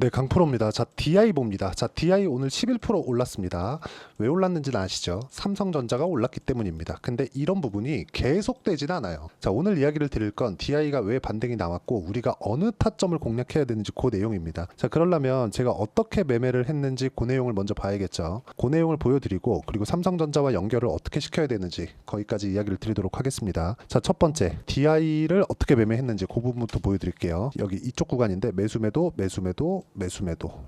네, 강프로입니다. 자, DI 봅니다. 자, DI 오늘 11% 올랐습니다. 왜 올랐는지는 아시죠? 삼성전자가 올랐기 때문입니다. 근데 이런 부분이 계속되지는 않아요. 자, 오늘 이야기를 드릴 건 DI가 왜 반등이 나왔고 우리가 어느 타점을 공략해야 되는지 그 내용입니다. 자, 그러려면 제가 어떻게 매매를 했는지 그 내용을 먼저 봐야겠죠. 그 내용을 보여드리고 그리고 삼성전자와 연결을 어떻게 시켜야 되는지 거기까지 이야기를 드리도록 하겠습니다. 자, 첫 번째 DI를 어떻게 매매했는지 그 부분부터 보여드릴게요. 여기 이쪽 구간인데 매수매도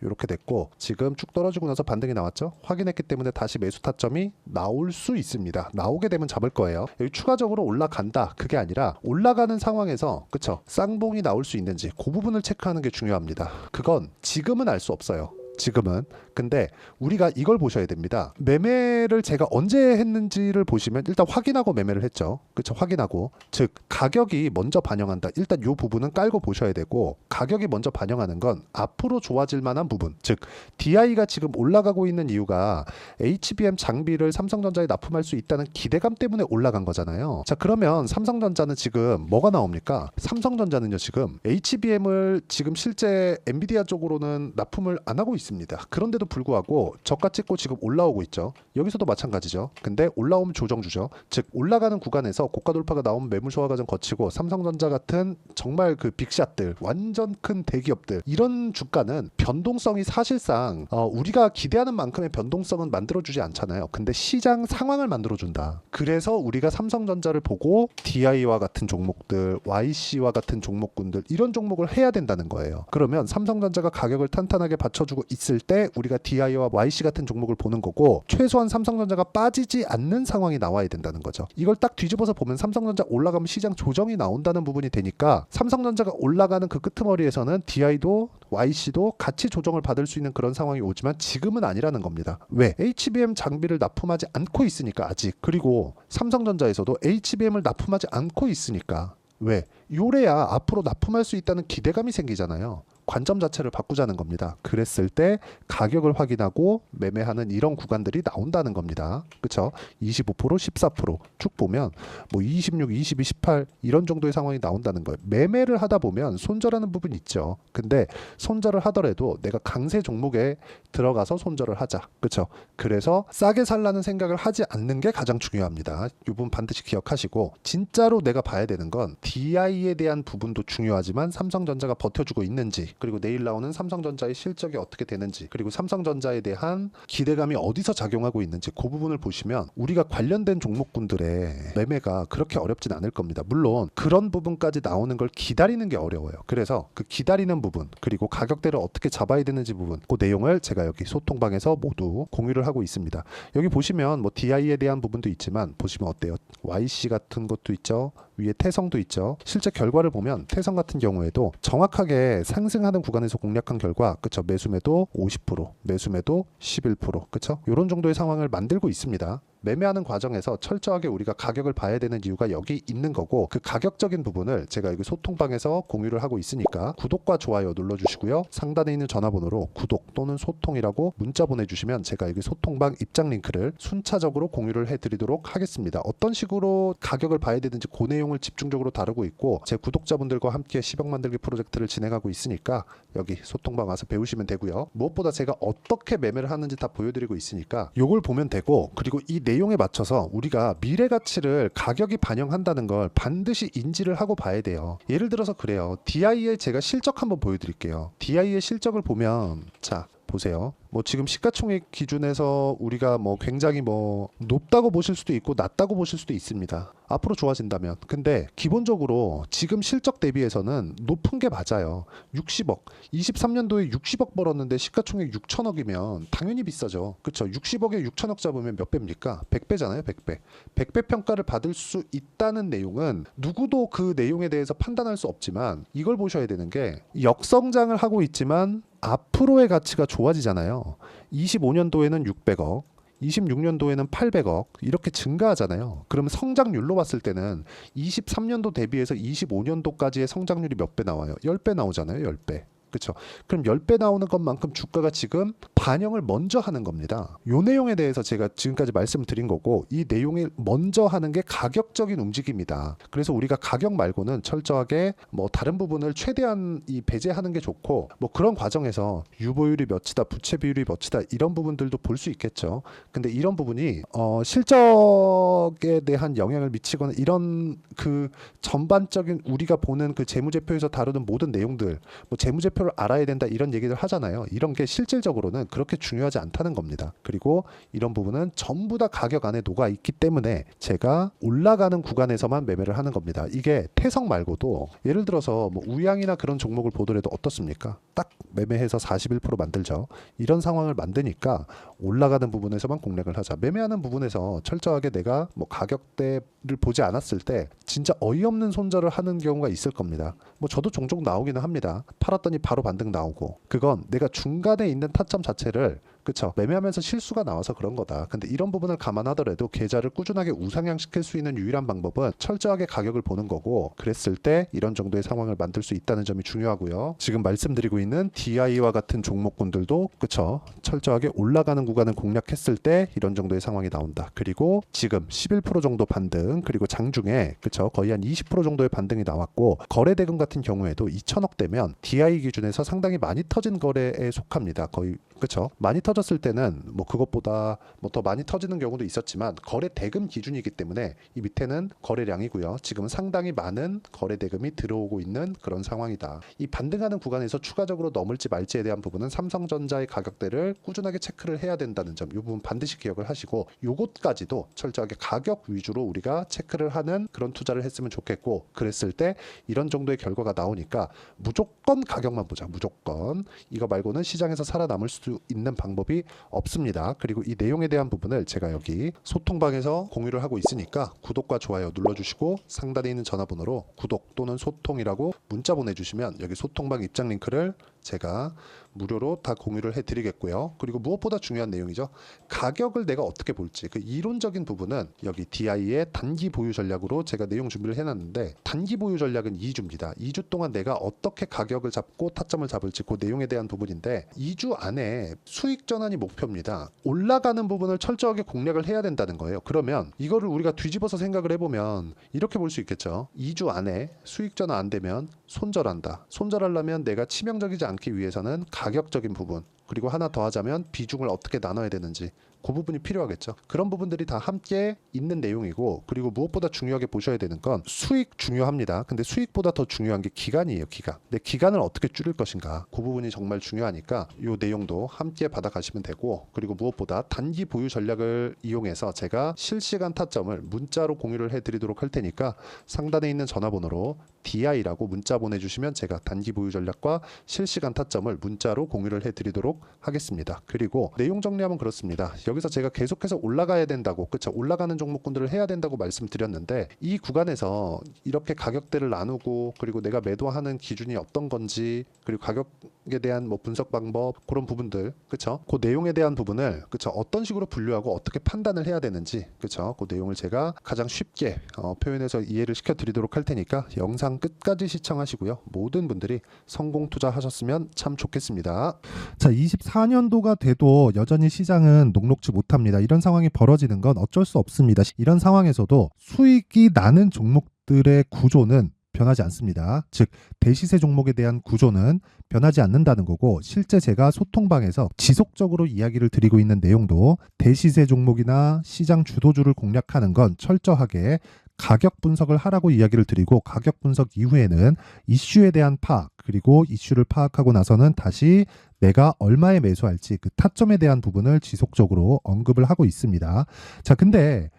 이렇게 됐고 지금 쭉 떨어지고 나서 반등이 나왔죠. 확인했기 때문에 다시 매수 타점이 나올 수 있습니다. 나오게 되면 잡을 거예요. 여기 추가적으로 올라간다 그게 아니라 올라가는 상황에서 그쵸 쌍봉이 나올 수 있는지 그 부분을 체크하는 게 중요합니다. 그건 지금은 알 수 없어요. 지금은. 근데 우리가 이걸 보셔야 됩니다. 매매를 제가 언제 했는지를 보시면 일단 확인하고 매매를 했죠. 그쵸? 확인하고. 즉 가격이 먼저 반영한다. 일단 이 부분은 깔고 보셔야 되고 가격이 먼저 반영하는 건 앞으로 좋아질 만한 부분. 즉 DI가 지금 올라가고 있는 이유가 HBM 장비를 삼성전자에 납품할 수 있다는 기대감 때문에 올라간 거잖아요. 자, 그러면 삼성전자는 지금 뭐가 나옵니까? 삼성전자는요 지금 HBM을 지금 실제 엔비디아 쪽으로는 납품을 안 하고 있습니다. 그런데도 불구하고 저가 찍고 지금 올라오고 있죠. 여기서도 마찬가지죠. 근데 올라오면 조정주죠. 즉 올라가는 구간에서 고가 돌파가 나오면 매물 소화 과정 거치고 삼성전자 같은 정말 그 빅샷들 완전 큰 대기업들 이런 주가는 변동성이 사실상 우리가 기대하는 만큼의 변동성은 만들어주지 않잖아요. 근데 시장 상황을 만들어준다. 그래서 우리가 삼성전자를 보고 DI와 같은 종목들 YC와 같은 종목군들 이런 종목을 해야 된다는 거예요. 그러면 삼성전자가 가격을 탄탄하게 받쳐주고 있을 때 우리가 DI와 YC 같은 종목을 보는 거고 최소한 삼성전자가 빠지지 않는 상황이 나와야 된다는 거죠. 이걸 딱 뒤집어서 보면 삼성전자 올라가면 시장 조정이 나온다는 부분이 되니까 삼성전자가 올라가는 그 끄트머리에서는 DI도 YC도 같이 조정을 받을 수 있는 그런 상황이 오지만 지금은 아니라는 겁니다. 왜? HBM 장비를 납품하지 않고 있으니까 아직. 그리고 삼성전자에서도 HBM을 납품하지 않고 있으니까. 왜? 요래야 앞으로 납품할 수 있다는 기대감이 생기잖아요. 관점 자체를 바꾸자는 겁니다. 그랬을 때 가격을 확인하고 매매하는 이런 구간들이 나온다는 겁니다. 그쵸? 25%, 14%쭉 보면 뭐 26, 22, 18 이런 정도의 상황이 나온다는 거예요. 매매를 하다 보면 손절하는 부분이 있죠. 근데 손절을 하더라도 내가 강세 종목에 들어가서 손절을 하자. 그쵸? 그래서 싸게 살라는 생각을 하지 않는 게 가장 중요합니다. 이 부분 반드시 기억하시고 진짜로 내가 봐야 되는 건 DI에 대한 부분도 중요하지만 삼성전자가 버텨주고 있는지 그리고 내일 나오는 삼성전자의 실적이 어떻게 되는지 그리고 삼성전자에 대한 기대감이 어디서 작용하고 있는지 그 부분을 보시면 우리가 관련된 종목군들의 매매가 그렇게 어렵진 않을 겁니다. 물론 그런 부분까지 나오는 걸 기다리는 게 어려워요. 그래서 그 기다리는 부분 그리고 가격대를 어떻게 잡아야 되는지 부분 그 내용을 제가 여기 소통방에서 모두 공유를 하고 있습니다. 여기 보시면 뭐 DI에 대한 부분도 있지만 보시면 어때요? YC 같은 것도 있죠. 위에 태성도 있죠. 실제 결과를 보면 태성 같은 경우에도 정확하게 상승하는 구간에서 공략한 결과 그쵸 매수매도 50% 매수매도 11% 그쵸 이런 정도의 상황을 만들고 있습니다. 매매하는 과정에서 철저하게 우리가 가격을 봐야 되는 이유가 여기 있는 거고 그 가격적인 부분을 제가 여기 소통방에서 공유를 하고 있으니까 구독과 좋아요 눌러주시고요. 상단에 있는 전화번호로 구독 또는 소통이라고 문자 보내주시면 제가 여기 소통방 입장 링크를 순차적으로 공유를 해드리도록 하겠습니다. 어떤 식으로 가격을 봐야 되는지 그 내용을 집중적으로 다루고 있고 제 구독자분들과 함께 10억 만들기 프로젝트를 진행하고 있으니까 여기 소통방 와서 배우시면 되고요. 무엇보다 제가 어떻게 매매를 하는지 다 보여드리고 있으니까 요걸 보면 되고 그리고 이 내용에 맞춰서 우리가 미래 가치를 가격이 반영한다는 걸 반드시 인지를 하고 봐야 돼요. 예를 들어서 그래요. DI의 제가 실적 한번 보여드릴게요. DI의 실적을 보면 자 보세요. 뭐 지금 시가총액 기준에서 우리가 뭐 굉장히 뭐 높다고 보실 수도 있고 낮다고 보실 수도 있습니다. 앞으로 좋아진다면. 근데 기본적으로 지금 실적 대비해서는 높은 게 맞아요. 60억. 23년도에 60억 벌었는데 시가총액 6천억이면 당연히 비싸죠. 그쵸? 60억에 6천억 잡으면 몇 배입니까? 100배잖아요. 100배. 100배 평가를 받을 수 있다는 내용은 누구도 그 내용에 대해서 판단할 수 없지만 이걸 보셔야 되는 게 역성장을 하고 있지만 앞으로의 가치가 좋아지잖아요. 25년도에는 600억, 26년도에는 800억 이렇게 증가하잖아요. 그러면 성장률로 봤을 때는 23년도 대비해서 25년도까지의 성장률이 몇 배 나와요? 10배 나오잖아요. 10배. 그렇죠? 그럼 10배 나오는 것만큼 주가가 지금 반영을 먼저 하는 겁니다. 요 내용에 대해서 제가 지금까지 말씀을 드린 거고, 이 내용을 먼저 하는 게 가격적인 움직임이다. 그래서 우리가 가격 말고는 철저하게 뭐 다른 부분을 최대한 이 배제하는 게 좋고, 뭐 그런 과정에서 유보율이 몇이다, 부채 비율이 몇이다, 이런 부분들도 볼 수 있겠죠. 근데 이런 부분이 실적에 대한 영향을 미치거나 이런 그 전반적인 우리가 보는 그 재무제표에서 다루는 모든 내용들, 뭐 재무제표를 알아야 된다 이런 얘기를 하잖아요. 이런 게 실질적으로는 그렇게 중요하지 않다는 겁니다. 그리고 이런 부분은 전부 다 가격 안에 녹아 있기 때문에 제가 올라가는 구간에서만 매매를 하는 겁니다. 이게 태석 말고도 예를 들어서 뭐 우양이나 그런 종목을 보더라도 어떻습니까? 딱 매매해서 41% 만들죠. 이런 상황을 만드니까 올라가는 부분에서만 공략을 하자. 매매하는 부분에서 철저하게 내가 뭐 가격대를 보지 않았을 때 진짜 어이없는 손절을 하는 경우가 있을 겁니다. 뭐 저도 종종 나오기는 합니다. 팔았더니 바로 반등 나오고, 그건 내가 중간에 있는 타점 자체를, 그쵸, 매매하면서 실수가 나와서 그런 거다. 근데 이런 부분을 감안하더라도 계좌를 꾸준하게 우상향시킬 수 있는 유일한 방법은 철저하게 가격을 보는 거고, 그랬을 때 이런 정도의 상황을 만들 수 있다는 점이 중요하고요. 지금 말씀드리고 있는 DI와 같은 종목군들도 그쵸, 철저하게 올라가는 구간을 공략했을 때 이런 정도의 상황이 나온다. 그리고 지금 11% 정도 반등, 그리고 장중에 그쵸, 거의 한 20% 정도의 반등이 나왔고, 거래대금 같은 경우에도 2천억대면 DI 기준에서 상당히 많이 터진 거래에 속합니다. 거의 그쵸, 많이 터졌을 때는 뭐 그것보다 뭐 더 많이 터지는 경우도 있었지만 거래 대금 기준이기 때문에 이 밑에는 거래량이고요. 지금은 상당히 많은 거래 대금이 들어오고 있는 그런 상황이다. 이 반등하는 구간에서 추가적으로 넘을지 말지에 대한 부분은 삼성전자의 가격대를 꾸준하게 체크를 해야 된다는 점, 이 부분 반드시 기억을 하시고, 요것까지도 철저하게 가격 위주로 우리가 체크를 하는 그런 투자를 했으면 좋겠고, 그랬을 때 이런 정도의 결과가 나오니까 무조건 가격만 보자. 무조건 이거 말고는 시장에서 살아남을 수 있는 방법이 없습니다. 그리고 이 내용에 대한 부분을 제가 여기 소통방에서 공유를 하고 있으니까 구독과 좋아요 눌러주시고, 상단에 있는 전화번호로 구독 또는 소통이라고 문자 보내주시면 여기 소통방 입장 링크를 제가 무료로 다 공유를 해드리겠고요. 그리고 무엇보다 중요한 내용이죠. 가격을 내가 어떻게 볼지, 그 이론적인 부분은 여기 DI의 단기 보유 전략으로 제가 내용 준비를 해놨는데, 단기 보유 전략은 2주입니다. 2주 동안 내가 어떻게 가격을 잡고 타점을 잡을지 그 내용에 대한 부분인데, 2주 안에 수익 전환이 목표입니다. 올라가는 부분을 철저하게 공략을 해야 된다는 거예요. 그러면 이거를 우리가 뒤집어서 생각을 해보면 이렇게 볼 수 있겠죠. 2주 안에 수익 전환 안 되면 손절한다. 손절하려면 내가 치명적이지 않기 위해서는 가격적인 부분, 그리고 하나 더 하자면 비중을 어떻게 나눠야 되는지, 그 부분이 필요하겠죠. 그런 부분들이 다 함께 있는 내용이고, 그리고 무엇보다 중요하게 보셔야 되는 건 수익 중요합니다. 근데 수익보다 더 중요한 게 기간이에요. 기간. 근데 기간을 어떻게 줄일 것인가, 그 부분이 정말 중요하니까 이 내용도 함께 받아가시면 되고, 그리고 무엇보다 단기 보유 전략을 이용해서 제가 실시간 타점을 문자로 공유를 해드리도록 할 테니까 상단에 있는 전화번호로 DI라고 문자 보내주시면 제가 단기 보유 전략과 실시간 타점을 문자로 공유를 해드리도록 하겠습니다. 그리고 내용 정리하면 그렇습니다. 여기서 제가 계속해서 올라가야 된다고, 그쵸, 올라가는 종목군들을 해야 된다고 말씀드렸는데, 이 구간에서 이렇게 가격대를 나누고, 그리고 내가 매도하는 기준이 어떤 건지, 그리고 가격에 대한 뭐 분석 방법, 그런 부분들, 그쵸, 그 내용에 대한 부분을, 그쵸, 어떤 식으로 분류하고 어떻게 판단을 해야 되는지, 그쵸, 그 내용을 제가 가장 쉽게 표현해서 이해를 시켜드리도록 할 테니까 영상 끝까지 시청하시고요. 모든 분들이 성공 투자하셨으면 참 좋겠습니다. 자, 24년도가 돼도 여전히 시장은 녹록지 못합니다. 이런 상황이 벌어지는 건 어쩔 수 없습니다. 이런 상황에서도 수익이 나는 종목들의 구조는 변하지 않습니다. 즉, 대시세 종목에 대한 구조는 변하지 않는다는 거고, 실제 제가 소통방에서 지속적으로 이야기를 드리고 있는 내용도 대시세 종목이나 시장 주도주를 공략하는 건 철저하게 가격 분석을 하라고 이야기를 드리고, 가격 분석 이후에는 이슈에 대한 파악, 그리고 이슈를 파악하고 나서는 다시 내가 얼마에 매수할지 그 타점에 대한 부분을 지속적으로 언급을 하고 있습니다. 자, 근데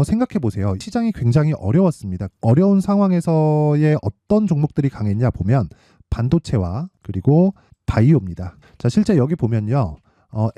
생각해 보세요. 시장이 굉장히 어려웠습니다. 어려운 상황에서의 어떤 종목들이 강했냐 보면 반도체와 그리고 바이오입니다. 자, 실제 여기 보면요.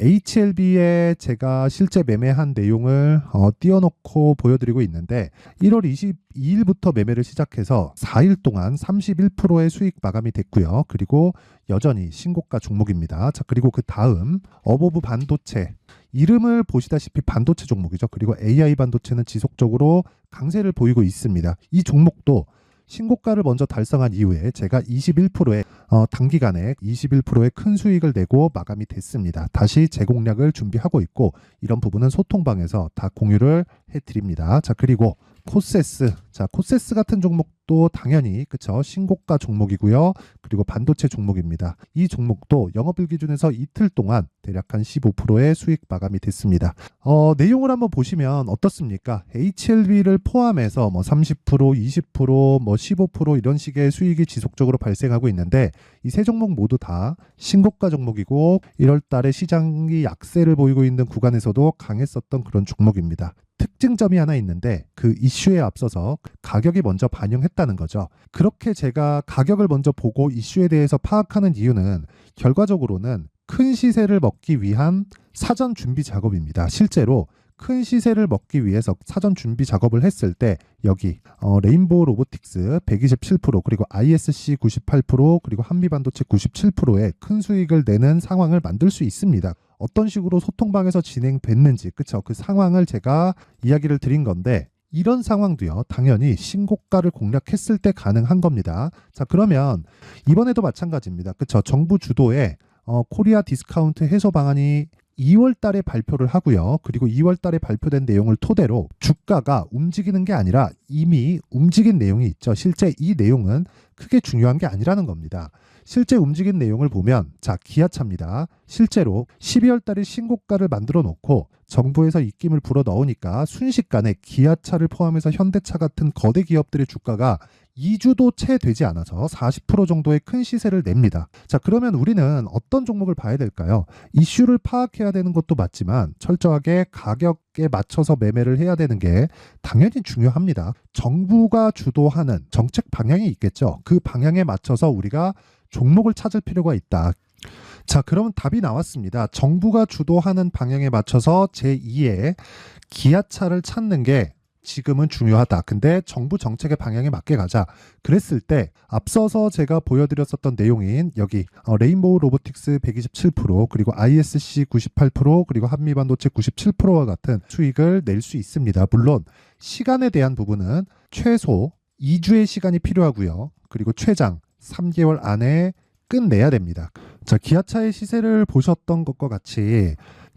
HLB에 제가 실제 매매한 내용을 띄워놓고 보여드리고 있는데, 1월 22일부터 매매를 시작해서 4일 동안 31%의 수익 마감이 됐고요. 그리고 여전히 신고가 종목입니다. 자, 그리고 그 다음 어보브 반도체, 이름을 보시다시피 반도체 종목이죠. 그리고 AI 반도체는 지속적으로 강세를 보이고 있습니다. 이 종목도 신고가를 먼저 달성한 이후에 제가 21%의 단기간에 21%의 큰 수익을 내고 마감이 됐습니다. 다시 재공략을 준비하고 있고 이런 부분은 소통방에서 다 공유를 해드립니다. 자, 그리고 코세스. 자, 코세스 같은 종목도 당연히 그쵸, 신고가 종목이고요. 그리고 반도체 종목입니다. 이 종목도 영업일 기준에서 이틀 동안 대략 한 15%의 수익 마감이 됐습니다. 내용을 한번 보시면 어떻습니까? HLB를 포함해서 뭐 30%, 20%, 뭐 15% 이런 식의 수익이 지속적으로 발생하고 있는데 이 세 종목 모두 다 신고가 종목이고 1월 달에 시장이 약세를 보이고 있는 구간에서도 강했었던 그런 종목입니다. 특징점이 하나 있는데 그 이슈에 앞서서 가격이 먼저 반영했다는 거죠. 그렇게 제가 가격을 먼저 보고 이슈에 대해서 파악하는 이유는 결과적으로는 큰 시세를 먹기 위한 사전 준비 작업입니다. 실제로 큰 시세를 먹기 위해서 사전 준비 작업을 했을 때 여기 레인보우 로보틱스 127% 그리고 ISC 98% 그리고 한미반도체 97%의 큰 수익을 내는 상황을 만들 수 있습니다. 어떤 식으로 소통방에서 진행됐는지 그쵸, 그 상황을 제가 이야기를 드린 건데 이런 상황도요 당연히 신고가를 공략했을 때 가능한 겁니다. 자, 그러면 이번에도 마찬가지입니다. 그쵸, 정부 주도의 코리아 디스카운트 해소 방안이 2월 달에 발표를 하고요. 그리고 2월 달에 발표된 내용을 토대로 주가가 움직이는 게 아니라 이미 움직인 내용이 있죠. 실제 이 내용은 크게 중요한 게 아니라는 겁니다. 실제 움직인 내용을 보면 자, 기아차입니다. 실제로 12월 달에 신고가를 만들어 놓고 정부에서 입김을 불어 넣으니까 순식간에 기아차를 포함해서 현대차 같은 거대 기업들의 주가가 2주도 채 되지 않아서 40% 정도의 큰 시세를 냅니다. 자, 그러면 우리는 어떤 종목을 봐야 될까요? 이슈를 파악해야 되는 것도 맞지만 철저하게 가격에 맞춰서 매매를 해야 되는 게 당연히 중요합니다. 정부가 주도하는 정책 방향이 있겠죠. 그 방향에 맞춰서 우리가 종목을 찾을 필요가 있다. 자, 그러면 답이 나왔습니다. 정부가 주도하는 방향에 맞춰서 제2의 기아차를 찾는 게 지금은 중요하다. 근데 정부 정책의 방향에 맞게 가자. 그랬을 때 앞서서 제가 보여드렸었던 내용인 여기 레인보우 로보틱스 127% 그리고 ISC 98% 그리고 한미반도체 97%와 같은 수익을 낼 수 있습니다. 물론 시간에 대한 부분은 최소 2주의 시간이 필요하고요. 그리고 최장 3개월 안에 끝내야 됩니다. 자, 기아차의 시세를 보셨던 것과 같이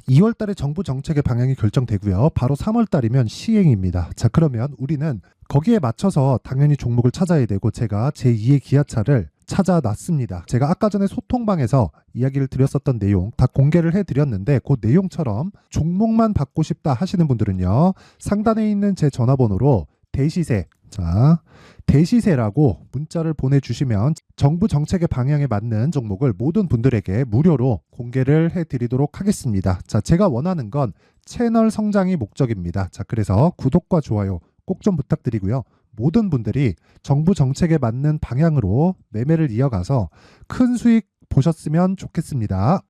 2월 달에 정부 정책의 방향이 결정되고요. 바로 3월 달이면 시행입니다. 자, 그러면 우리는 거기에 맞춰서 당연히 종목을 찾아야 되고 제가 제2의 기아차를 찾아놨습니다. 제가 아까 전에 소통방에서 이야기를 드렸었던 내용 다 공개를 해드렸는데 그 내용처럼 종목만 받고 싶다 하시는 분들은요. 상단에 있는 제 전화번호로 대시세, 자, 대시세라고 문자를 보내주시면 정부 정책의 방향에 맞는 종목을 모든 분들에게 무료로 공개를 해드리도록 하겠습니다. 자, 제가 원하는 건 채널 성장이 목적입니다. 자, 그래서 구독과 좋아요 꼭 좀 부탁드리고요. 모든 분들이 정부 정책에 맞는 방향으로 매매를 이어가서 큰 수익 보셨으면 좋겠습니다.